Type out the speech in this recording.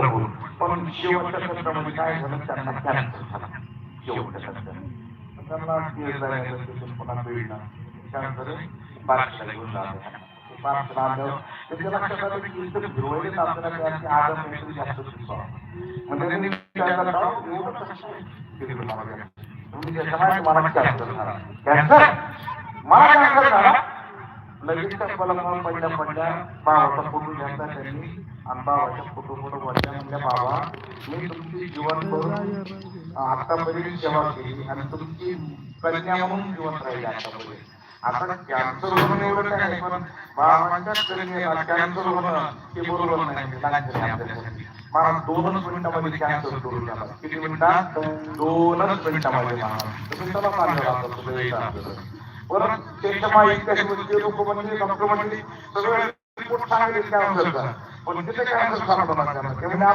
पण शेवटच्या सत्रामध्ये काय झालं, त्यांना कॅन्सर झाला. शेवटच्या सत्रात त्यांना केस झाल्यानंतर तिथून पुन्हा बीडला कॅन्सर बारशीला घेऊन जातो. ते बारशीला आल्यावर त्याच्या लक्षात आलं की इथं फिरवायला आपल्याला त्यांची आदम काहीतरी जास्त दिसतो. म्हणजे त्यांनी विचारलं, "राव, एवढं कसं काय फिरवलं मला? तुम्ही त्याच्या माहिती मला कॅन्सर झाला." "कॅन्सर? मला कॅन्सर झाला?" लगेच त्या पलंगावर पडल्या बाबाचा फोटो घेतला त्यांनी आणि बाबाच्या फोटो बोलल्या, म्हणल्या, "बाबा, मी तुमची जीवनभर आतापर्यंत सेवा केली आणि तुमची कन्या म्हणून जिवंत राहिली आतापर्यंत. आता कॅन्सर होणं एवढं काय नाही, पण बाबांच्या कन्येला कॅन्सर होणं हे बरोबर नाही, म्हणजे लागतं नाही आपल्यासाठी. मला 2च मिनिटामध्ये कॅन्सर दूर झाला." किती मिनिटात? 2च मिनिटामध्ये. महाराज तुम्ही चला चाललेला आता सुदैवाचं. परत त्यांच्या माहिती कशी म्हणजे लोक म्हणजे डॉक्टर म्हणजे सगळं रिपोर्ट सांगितले कॅन्सरचा, पण तिथे कॅन्सर सापडला त्यांना. ते म्हणजे